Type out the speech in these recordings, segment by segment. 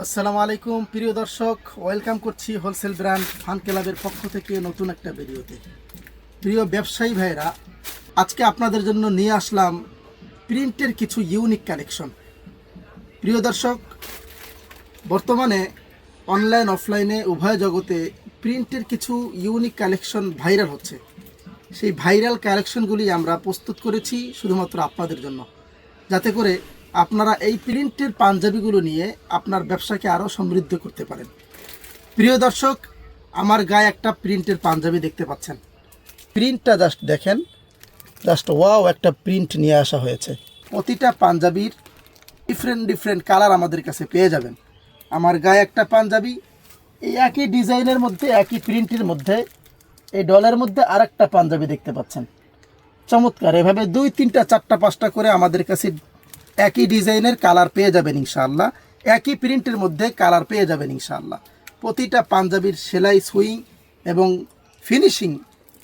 আসসালামু আলাইকুম প্রিয় দর্শক, ওয়েলকাম করছি হোলসেল ব্র্যান্ড ফান ক্লাবের পক্ষ থেকে নতুন একটা ভিডিওতে। প্রিয় ব্যবসায়ী ভাইরা, আজকে আপনাদের জন্য নিয়ে আসলাম প্রিন্টের কিছু ইউনিক কালেকশন। প্রিয় দর্শক, বর্তমানে অনলাইন অফলাইনে উভয় জগতে প্রিন্টের কিছু ইউনিক কালেকশন ভাইরাল হচ্ছে। সেই ভাইরাল কালেকশনগুলি আমরা প্রস্তুত করেছি শুধুমাত্র আপনাদের জন্য, যাতে করে আপনারা এই প্রিন্টের পাঞ্জাবিগুলো নিয়ে আপনার ব্যবসাকে আরও সমৃদ্ধ করতে পারেন। প্রিয় দর্শক, আমার গায়ে একটা প্রিন্টের পাঞ্জাবি দেখতে পাচ্ছেন। প্রিন্টটা জাস্ট দেখেন, জাস্ট ওয়াও, একটা প্রিন্ট নিয়ে আসা হয়েছে। প্রতিটা পাঞ্জাবির ডিফারেন্ট কালার আমাদের কাছে পেয়ে যাবেন। আমার গায়ে একটা পাঞ্জাবি, এই একই ডিজাইনের মধ্যে, একই প্রিন্টের মধ্যে, এই ডলের মধ্যে আর একটা পাঞ্জাবি দেখতে পাচ্ছেন। চমৎকার, এভাবে 2, 3, 4, 5টা করে আমাদের কাছে একই ডিজাইনের কালার পেয়ে যাবেন ইনশাআল্লাহ। একই প্রিন্টের মধ্যে কালার পেয়ে যাবেন ইনশাআল্লাহ। প্রতিটা পাঞ্জাবির সেলাই, সুইং এবং ফিনিশিং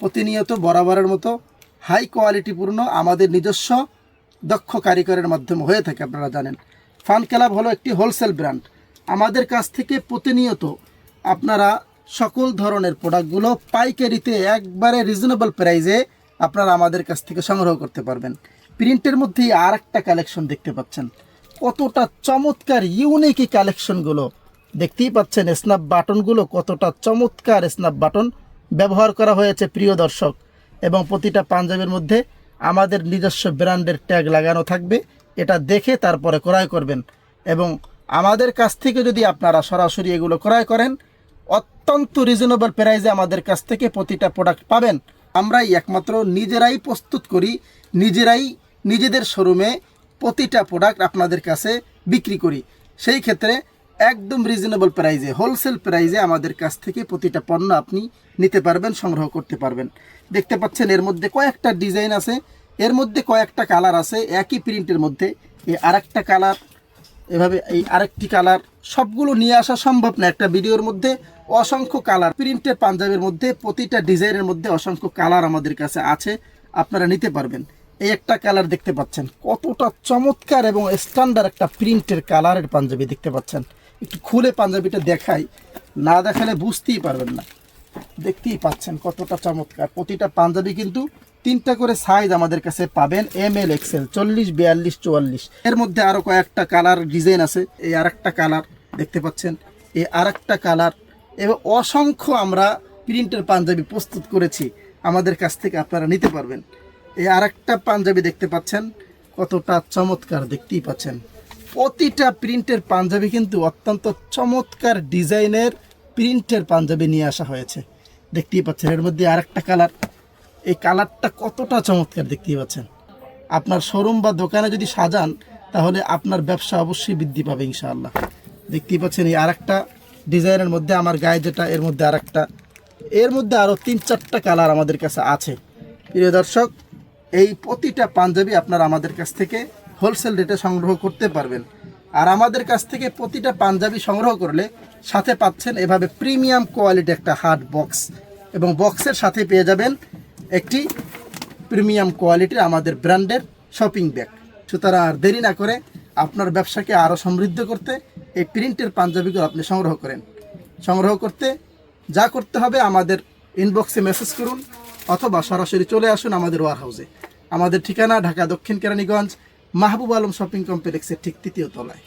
প্রতিনিয়ত বরাবরের মতো হাই কোয়ালিটিপূর্ণ আমাদের নিজস্ব দক্ষ কারিগরের মাধ্যমে হয়ে থাকে। আপনারা জানেন ফান ক্লাব হলো একটি হোলসেল ব্র্যান্ড। আমাদের কাছ থেকে প্রতিনিয়ত আপনারা সকল ধরনের প্রোডাক্টগুলো পাইকারিতে একবারে রিজনেবল প্রাইসে আপনারা আমাদের কাছ থেকে সংগ্রহ করতে পারবেন। প্রিন্টের মধ্যেই আর একটা কালেকশন দেখতে পাচ্ছেন, কতটা চমৎকার ইউনিক এই কালেকশনগুলো দেখতেই পাচ্ছেন। স্ন্যাপ বাটনগুলো কতটা চমৎকার স্ন্যাপ বাটন ব্যবহার করা হয়েছে প্রিয় দর্শক, এবং প্রতিটা পাঞ্জাবির মধ্যে আমাদের নিজস্ব ব্র্যান্ডের ট্যাগ লাগানো থাকবে। এটা দেখে তারপরে ক্রয় করবেন, এবং আমাদের কাছ থেকে যদি আপনারা সরাসরি এগুলো ক্রয় করেন অত্যন্ত রিজনেবল প্রাইসে আমাদের কাছ থেকে প্রতিটা প্রোডাক্ট পাবেন। আমরাই একমাত্র নিজেরাই প্রস্তুত করি, নিজেরাই নিজেদের শোরুমে প্রতিটা প্রোডাক্ট আপনাদের কাছে বিক্রি করি। সেই ক্ষেত্রে একদম রিজনেবল প্রাইসে, হোলসেল প্রাইসে আমাদের কাছ থেকে প্রতিটা পণ্য আপনি নিতে পারবেন, সংগ্রহ করতে পারবেন। দেখতে পাচ্ছেন এর মধ্যে কয়েকটা ডিজাইন আছে, এর মধ্যে কয়েকটা কালার আছে। একই প্রিন্টের মধ্যে এই আরেকটা কালার, এভাবে এই আরেকটি কালার, সবগুলো নিয়ে আসা সম্ভব না একটা ভিডিওর মধ্যে। অসংখ্য কালার প্রিন্টের পাঞ্জাবের মধ্যে, প্রতিটা ডিজাইনের মধ্যে অসংখ্য কালার আমাদের কাছে আছে, আপনারা নিতে পারবেন। এই একটা কালার দেখতে পাচ্ছেন, কতটা চমৎকার এবং স্ট্যান্ডার্ড একটা প্রিন্টের কালারের পাঞ্জাবি দেখতে পাচ্ছেন। একটু খুলে পাঞ্জাবিটা দেখাই, না দেখালে বুঝতেই পারবেন না। দেখতেই পাচ্ছেন কতটা চমৎকার। প্রতিটা পাঞ্জাবি কিন্তু 3টা করে সাইজ আমাদের কাছে পাবেন, ML, XL, 40, 42, 44। এর মধ্যে আরও কয়েকটা কালার ডিজাইন আছে। এই আরেকটা কালার দেখতে পাচ্ছেন, এই আরেকটা কালার, এবং অসংখ্য আমরা প্রিন্টের পাঞ্জাবি প্রস্তুত করেছি, আমাদের কাছ থেকে আপনারা নিতে পারবেন। এই আরেকটা পাঞ্জাবি দেখতে পাচ্ছেন, কতটা চমৎকার দেখতেই পাচ্ছেন। প্রতিটা প্রিন্টের পাঞ্জাবি কিন্তু অত্যন্ত চমৎকার ডিজাইনের প্রিন্টের পাঞ্জাবি নিয়ে আসা হয়েছে, দেখতেই পাচ্ছেন। এর মধ্যে আরেকটা কালার, এই কালারটা কতটা চমৎকার দেখতেই পাচ্ছেন। আপনার শোরুম বা দোকানে যদি সাজান তাহলে আপনার ব্যবসা অবশ্যই বৃদ্ধি পাবে ইনশাআল্লাহ। দেখতেই পাচ্ছেন এই আরেকটা ডিজাইনের মধ্যে, আমার গায়ে যেটা, এর মধ্যে আরেকটা, এর মধ্যে আরও 3-4টা কালার আমাদের কাছে আছে। প্রিয় দর্শক, এই প্রতিটা পাঞ্জাবি আপনারা আমাদের কাছ থেকে হোলসেল রেটে সংগ্রহ করতে পারবেন। আর আমাদের কাছ থেকে প্রতিটা পাঞ্জাবি সংগ্রহ করলে সাথে পাচ্ছেন এভাবে প্রিমিয়াম কোয়ালিটি একটা হার্ড বক্স, এবং বক্সের সাথে পেয়ে যাবেন একটি প্রিমিয়াম কোয়ালিটির আমাদের ব্র্যান্ডের শপিং ব্যাগ। সুতরাং আর দেরি না করে আপনার ব্যবসাকে আরও সমৃদ্ধ করতে এই প্রিন্টের পাঞ্জাবিগুলো আপনি সংগ্রহ করেন। সংগ্রহ করতে যা করতে হবে, আমাদের ইনবক্সে মেসেজ করুন অথবা সরাসরি চলে আসুন আমাদের ওয়ার হাউসে। আমাদের ঠিকানা ঢাকা দক্ষিণ কেরানীগঞ্জ, মাহবুব আলম শপিং কমপ্লেক্সের ঠিক 3য় তলায়।